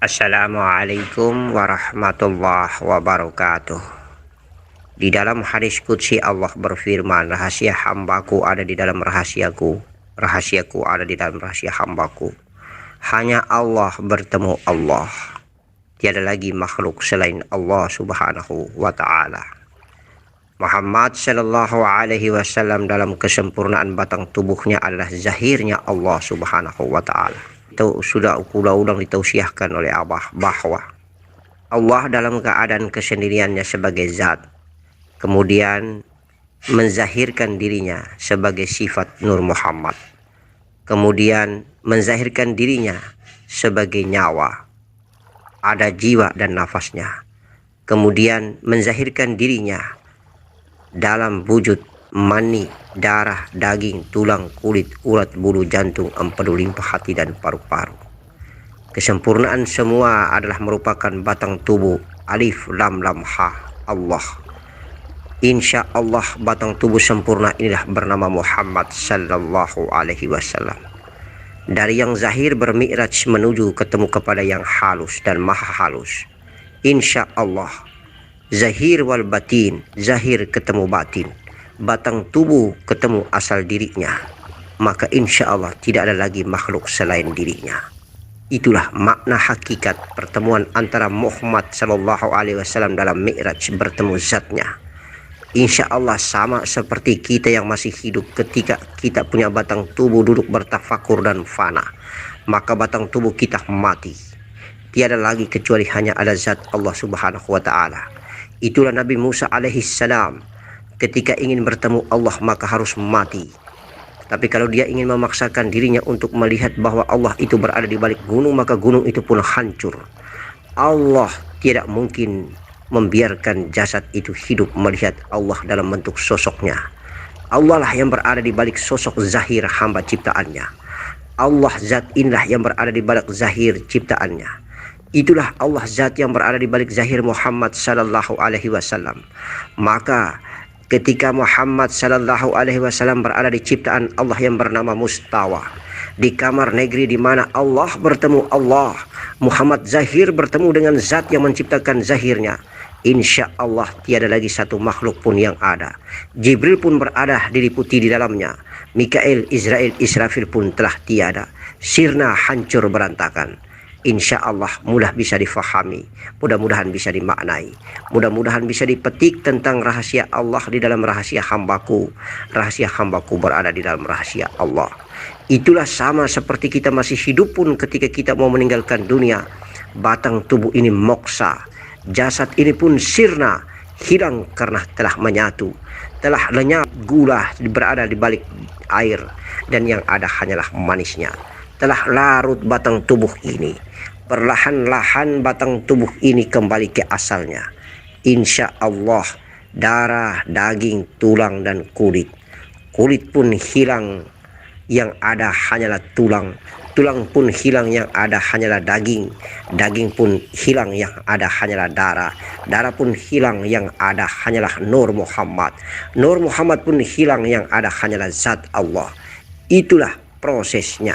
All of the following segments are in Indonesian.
Assalamualaikum warahmatullahi wabarakatuh. Di dalam hadis qudsi Allah berfirman, rahasia hambaku ada di dalam rahasiaku, rahasiaku ada di dalam rahasia hambaku. Hanya Allah bertemu Allah. Tiada lagi makhluk selain Allah subhanahu wa ta'ala. Muhammad sallallahu alaihi wasallam dalam kesempurnaan batang tubuhnya adalah zahirnya Allah subhanahu wa ta'ala. Itu sudah ulang ditausiahkan oleh Abah bahwa Allah dalam keadaan kesendiriannya sebagai zat, kemudian menzahirkan dirinya sebagai sifat Nur Muhammad, kemudian menzahirkan dirinya sebagai nyawa, ada jiwa dan nafasnya, kemudian menzahirkan dirinya dalam wujud mani, darah, daging, tulang, kulit, urat, bulu, jantung, empedu, limpa, hati, dan paru-paru. Kesempurnaan semua adalah merupakan batang tubuh alif lam lam ha Allah. Insya Allah batang tubuh sempurna inilah bernama Muhammad sallallahu alaihi wasallam. Dari yang zahir bermi'raj menuju ketemu kepada yang halus dan maha halus. Insya Allah zahir wal batin, zahir ketemu batin, batang tubuh ketemu asal dirinya, maka insya Allah tidak ada lagi makhluk selain dirinya. Itulah makna hakikat pertemuan antara Muhammad sallallahu alaihi wasallam dalam mi'raj bertemu zatnya. Insya Allah sama seperti kita yang masih hidup ketika kita punya batang tubuh duduk bertafakur dan fana, maka batang tubuh kita mati. Tiada lagi kecuali hanya ada zat Allah subhanahu wa ta'ala. Itulah Nabi Musa alaihi salam ketika ingin bertemu Allah maka harus mati. Tapi kalau dia ingin memaksakan dirinya untuk melihat bahwa Allah itu berada di balik gunung, maka gunung itu pun hancur. Allah tidak mungkin membiarkan jasad itu hidup melihat Allah dalam bentuk sosoknya. Allah lah yang berada di balik sosok zahir hamba ciptaannya. Allah zat inilah yang berada di balik zahir ciptaannya. Itulah Allah zat yang berada di balik zahir Muhammad sallallahu alaihi wasallam. Maka ketika Muhammad sallallahu alaihi wasallam berada di ciptaan Allah yang bernama Mustawa, di kamar negeri di mana Allah bertemu Allah, Muhammad zahir bertemu dengan zat yang menciptakan zahirnya. Insya Allah tiada lagi satu makhluk pun yang ada. Jibril pun berada diliputi di dalamnya. Mikail, Israel, Israfil pun telah tiada. Sirna hancur berantakan. Insya Allah mudah bisa difahami, mudah-mudahan bisa dimaknai, mudah-mudahan bisa dipetik tentang rahasia Allah di dalam rahasia hambaku. Rahasia hambaku berada di dalam rahasia Allah. Itulah sama seperti kita masih hidup pun ketika kita mau meninggalkan dunia, batang tubuh ini moksa, jasad ini pun sirna, hilang karena telah menyatu, telah lenyap, gula berada di balik air dan yang ada hanyalah manisnya. Telah larut batang tubuh ini, perlahan-lahan batang tubuh ini kembali ke asalnya. Insya Allah darah, daging, tulang, dan kulit. Kulit pun hilang, yang ada hanyalah tulang. Tulang pun hilang, yang ada hanyalah daging. Daging pun hilang, yang ada hanyalah darah. Darah pun hilang, yang ada hanyalah Nur Muhammad. Nur Muhammad pun hilang, yang ada hanyalah zat Allah. Itulah prosesnya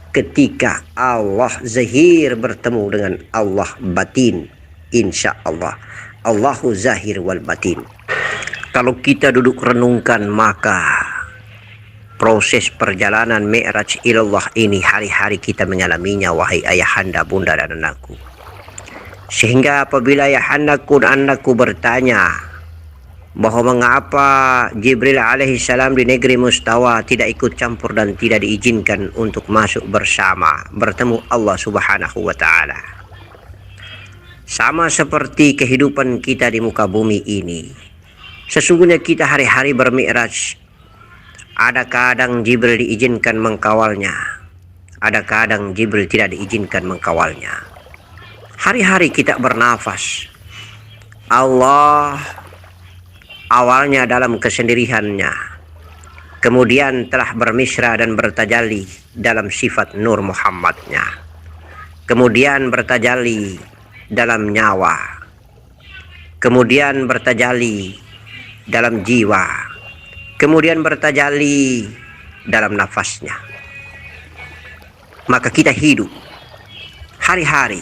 ketika Allah zahir bertemu dengan Allah batin. Insya Allah Allahu zahir wal batin. Kalau kita duduk renungkan, maka proses perjalanan mi'raj ilallah ini hari-hari kita mengalaminya, wahai ayahanda, bunda, dan anakku. Sehingga apabila ayahandaku dan anakku bertanya bahwa mengapa Jibril alaihi salam di negeri Mustawa tidak ikut campur dan tidak diizinkan untuk masuk bersama bertemu Allah subhanahu wa ta'ala. Sama seperti kehidupan kita di muka bumi ini, sesungguhnya kita hari-hari bermi'raj. Ada kadang Jibril diizinkan mengkawalnya, ada kadang Jibril tidak diizinkan mengkawalnya. Hari-hari kita bernafas, Allah awalnya dalam kesendiriannya, kemudian telah bermisra dan bertajalli dalam sifat Nur Muhammadnya, kemudian bertajalli dalam nyawa, kemudian bertajalli dalam jiwa, kemudian bertajalli dalam nafasnya. Maka kita hidup hari-hari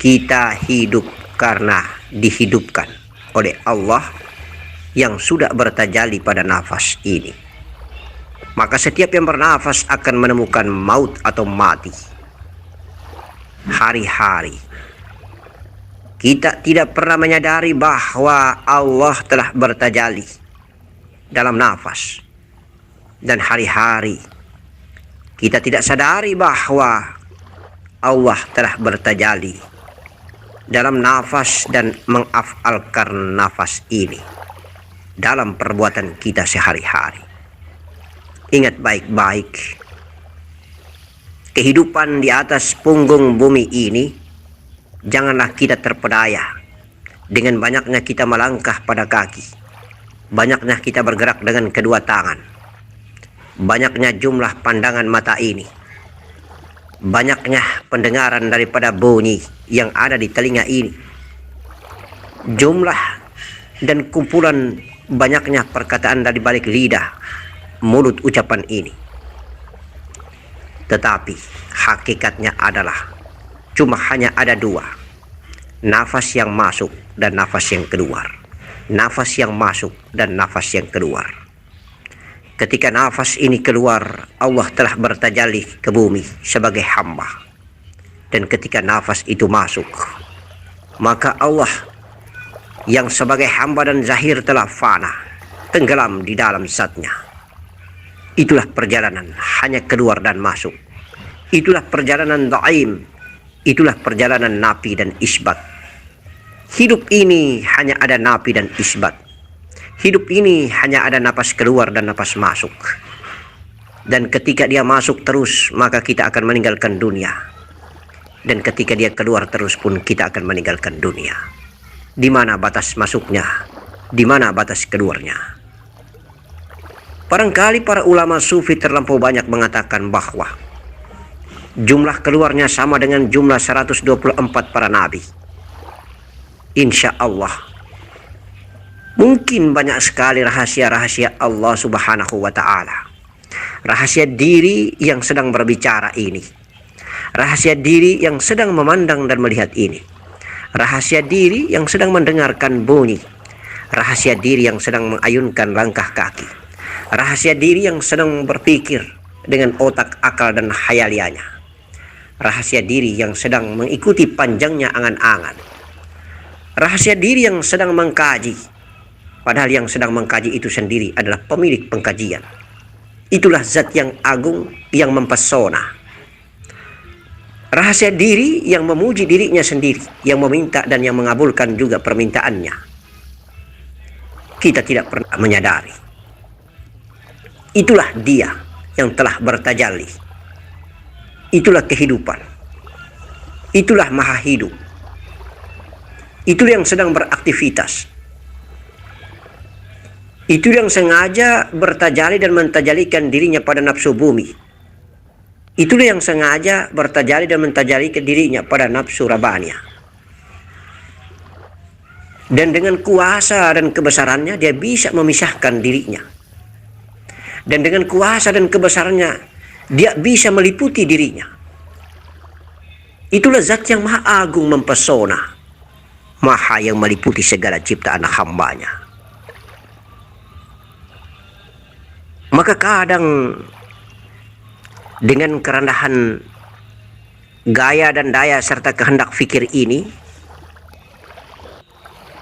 Kita hidup karena dihidupkan oleh Allah yang sudah bertajalli pada nafas ini. Maka setiap yang bernafas akan menemukan maut atau mati. Hari-hari kita tidak pernah menyadari bahwa Allah telah bertajalli dalam nafas. Dan hari-hari kita tidak sadari bahwa Allah telah bertajalli dalam nafas dan mengafalkan nafas ini dalam perbuatan kita sehari-hari. Ingat baik-baik, kehidupan di atas punggung bumi ini, janganlah kita terpedaya dengan banyaknya kita melangkah pada kaki, banyaknya kita bergerak dengan kedua tangan, banyaknya jumlah pandangan mata ini, banyaknya pendengaran daripada bunyi yang ada di telinga ini, jumlah dan kumpulan banyaknya perkataan dari balik lidah, mulut ucapan ini. Tetapi hakikatnya adalah cuma hanya ada dua, nafas yang masuk dan nafas yang keluar, nafas yang masuk dan nafas yang keluar. Ketika nafas ini keluar, Allah telah bertajalli ke bumi sebagai hamba. Dan ketika nafas itu masuk, maka Allah yang sebagai hamba dan zahir telah fana, tenggelam di dalam zatnya. Itulah perjalanan hanya keluar dan masuk. Itulah perjalanan daim. Itulah perjalanan nafi dan isbat. Hidup ini hanya ada nafi dan isbat. Hidup ini hanya ada napas keluar dan napas masuk. Dan ketika dia masuk terus, maka kita akan meninggalkan dunia. Dan ketika dia keluar terus pun kita akan meninggalkan dunia. Di mana batas masuknya? Di mana batas keluarnya? Barangkali para ulama sufi terlampau banyak mengatakan bahwa jumlah keluarnya sama dengan jumlah 124 para nabi. Insya Allah mungkin banyak sekali rahasia-rahasia Allah Subhanahu wa Ta'ala. Rahasia diri yang sedang berbicara ini, rahasia diri yang sedang memandang dan melihat ini, rahasia diri yang sedang mendengarkan bunyi, rahasia diri yang sedang mengayunkan langkah kaki, rahasia diri yang sedang berpikir dengan otak, akal dan khayalianya, rahasia diri yang sedang mengikuti panjangnya angan-angan, rahasia diri yang sedang mengkaji. Padahal yang sedang mengkaji itu sendiri adalah pemilik pengkajian. Itulah zat yang agung yang mempesona. Rahasia diri yang memuji dirinya sendiri, yang meminta dan yang mengabulkan juga permintaannya. Kita tidak pernah menyadari. Itulah dia yang telah bertajalli. Itulah kehidupan. Itulah maha hidup. Itulah yang sedang beraktivitas. Itu yang sengaja bertajalli dan mentajalikan dirinya pada nafsu bumi. Itulah yang sengaja bertajalli dan mentajalikan dirinya pada nafsu rabaniyah. Dan dengan kuasa dan kebesarannya dia bisa memisahkan dirinya. Dan dengan kuasa dan kebesarannya dia bisa meliputi dirinya. Itulah zat yang maha agung mempesona, maha yang meliputi segala ciptaan hambanya. Maka kadang dengan kerendahan gaya dan daya serta kehendak fikir ini,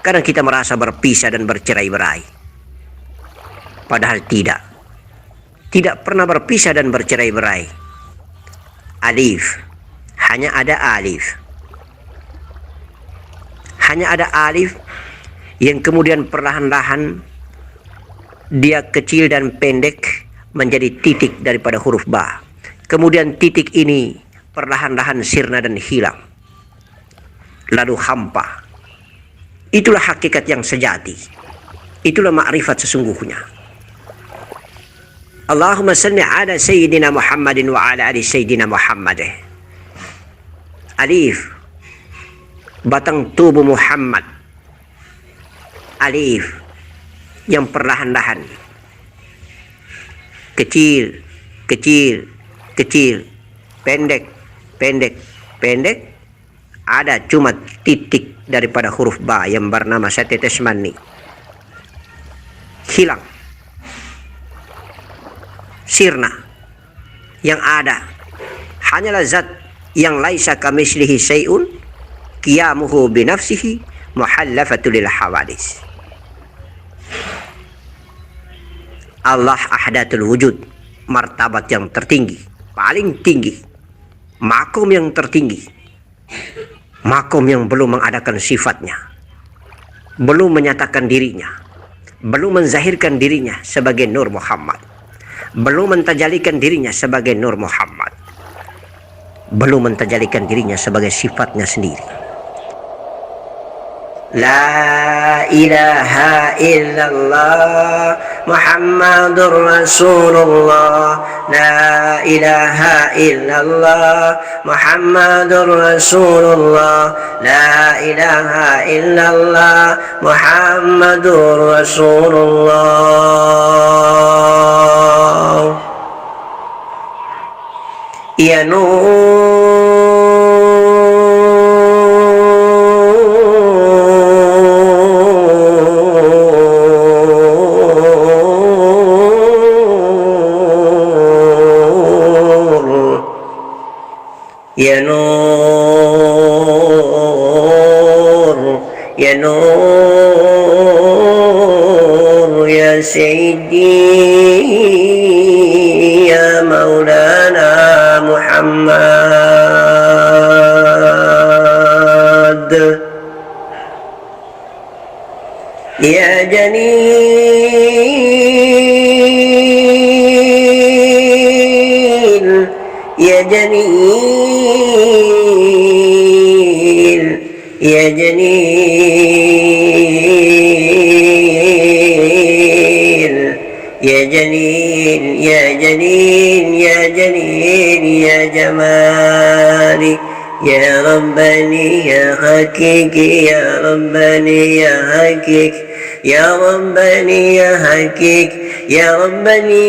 kadang kita merasa berpisah dan bercerai-berai. Padahal tidak. Tidak pernah berpisah dan bercerai-berai. Alif. Hanya ada alif. Hanya ada alif yang kemudian perlahan-lahan dia kecil dan pendek menjadi titik daripada huruf ba. Kemudian titik ini perlahan-lahan sirna dan hilang. Lalu hampa. Itulah hakikat yang sejati. Itulah ma'rifat sesungguhnya. Allahumma salli ala Sayyidina Muhammadin wa ala ali Sayyidina Muhammad. Alif. Batang tubuh Muhammad. Alif. Yang perlahan-lahan kecil, kecil, kecil, pendek, pendek, pendek, Ada cuma titik daripada huruf ba yang bernama setetes mani. Hilang. Sirna. Yang ada hanyalah zat yang laisa kamislihi syai'un qiyamuhu binafsihi muhallafatul lil hawadis. Allah ahdatul wujud, martabat yang tertinggi, paling tinggi, makom yang tertinggi, makom yang belum mengadakan sifatnya, belum menyatakan dirinya, belum menzahirkan dirinya sebagai Nur Muhammad, belum mentajalikan dirinya sebagai Nur Muhammad, belum mentajalikan dirinya sebagai sifatnya sendiri. La ilaha illallah Muhammadur Rasulullah. La ilaha illallah Muhammadur Rasulullah. La ilaha illallah Muhammadur Rasulullah. Ya Nur Ya Nur, Ya Nur, Ya Sayyidi, Ya Maulana Muhammad, Ya Janil, Ya Janil, Ya Janil, Ya Janil, Ya Janil, Ya Janil, Ya Jamali, Ya Rabbani, Ya Hakiki, Ya Rabbani, Ya Hakik, Ya Rabbani, Ya Hakik, Ya Rabbani,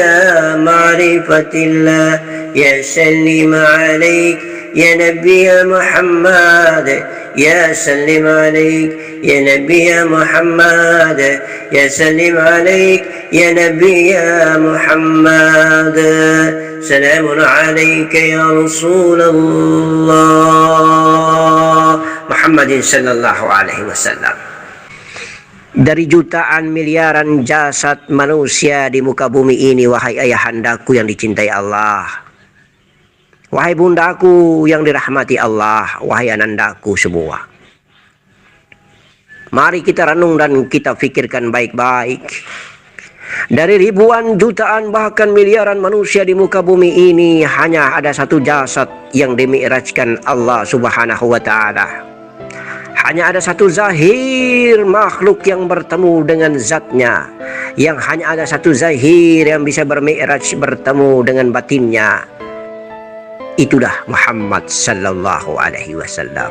Ya Ma'rifatillah, Ya Sallim alaik, Ya Nabi Muhammad, Ya Sallim alaik, Ya Nabi Muhammad, Ya Sallim alaik, Ya Nabi Muhammad. Salamun alaika ya Rasulullah Muhammadin sallallahu alaihi wasallam. Dari jutaan miliaran jasad manusia di muka bumi ini, wahai ayahandaku yang dicintai Allah, wahai bundaku yang dirahmati Allah, wahai anandaku semua, mari kita renung dan kita fikirkan baik-baik. Dari ribuan, jutaan, bahkan miliaran manusia di muka bumi ini, hanya ada satu jasad yang dimi'rajkan Allah subhanahu wa ta'ala. Hanya ada satu zahir makhluk yang bertemu dengan zatnya, yang hanya ada satu zahir yang bisa bermi'raj, bertemu dengan batinnya. Itulah Muhammad sallallahu alaihi wasallam.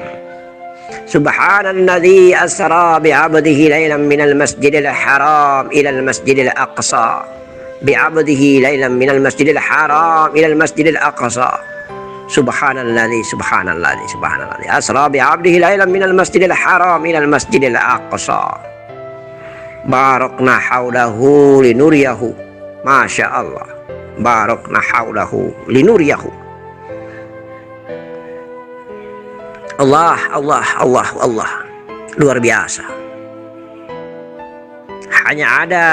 Subhanalladzi asra bi'abdihi laylan minal masjidil haram ilal masjidil aqsa. Bi'abdihi laylan minal masjidil haram ilal masjidil aqsa. Subhanalladzi, subhanalladzi, subhanalladzi asra bi'abdihi laylan minal masjidil haram ilal masjidil aqsa. Barakna haulahu linuriyahu. Masya Allah. Barakna haulahu linuriyahu. Allah, Allah, Allah, Allah, luar biasa. Hanya ada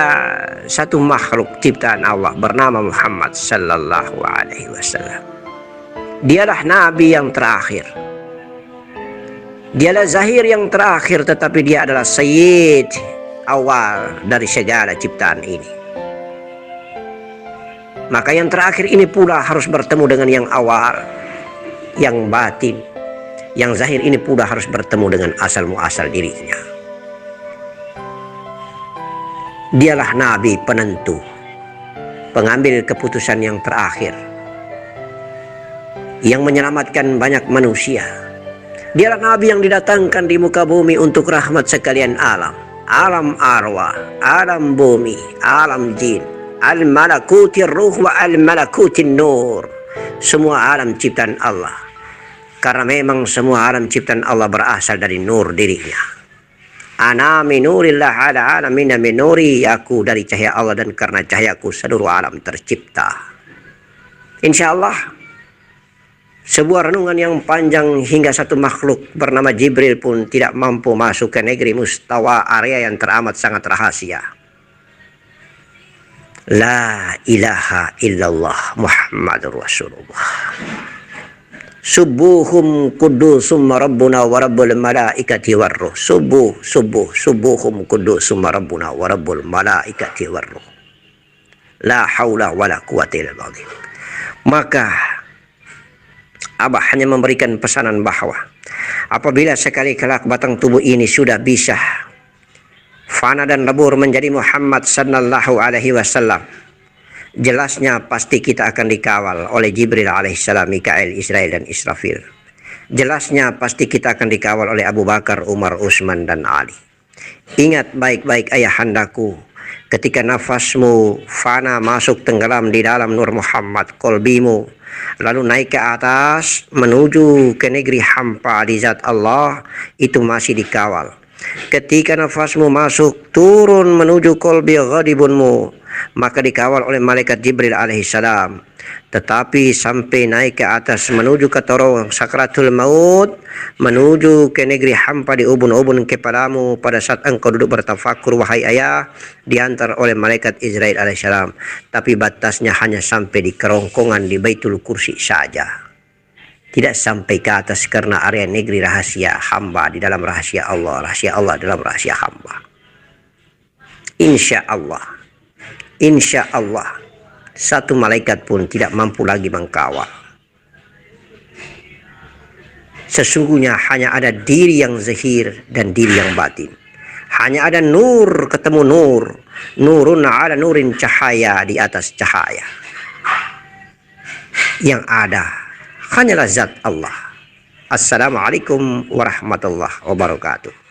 satu makhluk ciptaan Allah bernama Muhammad sallallahu alaihi wasallam. Dialah nabi yang terakhir. Dialah zahir yang terakhir, tetapi dia adalah sayyid awal dari segala ciptaan ini. Maka yang terakhir ini pula harus bertemu dengan yang awal, yang batin. Yang zahir ini pula harus bertemu dengan asal muasal dirinya. Dialah nabi penentu, pengambil keputusan yang terakhir, yang menyelamatkan banyak manusia. Dialah nabi yang didatangkan di muka bumi untuk rahmat sekalian alam. Alam arwah, alam bumi, alam jin, al-malakuti ruh wa al-malakuti nur. Semua alam ciptaan Allah. Karena memang semua alam ciptaan Allah berasal dari nur dirinya. Ana minurillah ala ana minna minuri, aku dari cahaya Allah dan karena cahayaku seluruh alam tercipta. Insya Allah sebuah renungan yang panjang hingga satu makhluk bernama Jibril pun tidak mampu masuk ke negeri mustawa, area yang teramat sangat rahasia. La ilaha illallah Muhammadur Rasulullah. Subuhum kudusum rabbuna wa rabbul malaikati warruh. Subuhum kudusum rabbuna wa rabbul malaikati warruh. La haula wala quwata illa billah. Maka Abah hanya memberikan pesanan bahwa apabila sekali kelak batang tubuh ini sudah bisa fana dan lebur menjadi Muhammad sallallahu alaihi wasallam, jelasnya pasti kita akan dikawal oleh Jibril alaihissalam, Mikail, Israel, dan Israfil. Jelasnya pasti kita akan dikawal oleh Abu Bakar, Umar, Utsman, dan Ali. Ingat baik-baik ayahandaku, ketika nafasmu fana masuk tenggelam di dalam nur Muhammad, kolbimu lalu naik ke atas menuju ke negeri hampa di zat Allah, itu masih dikawal. Ketika nafasmu masuk turun menuju kolbi ghadibunmu, maka dikawal oleh malaikat Jibril alaihissalam. Tetapi sampai naik ke atas menuju ke torong sakratul maut, menuju ke negeri hampa di ubun-ubun kepadamu pada saat engkau duduk bertafakur wahai ayah, diantar oleh malaikat Israel alaihissalam. Tapi batasnya hanya sampai di kerongkongan di Baitul Kursi saja, tidak sampai ke atas karena area negeri rahasia hamba di dalam rahasia Allah dalam rahasia hamba. Insya Allah satu malaikat pun tidak mampu lagi mengkawal. Sesungguhnya hanya ada diri yang zahir dan diri yang batin. Hanya ada nur ketemu nur, nurun ala nurin, cahaya di atas cahaya. Yang ada hanyalah zat Allah. Assalamualaikum warahmatullahi wabarakatuh.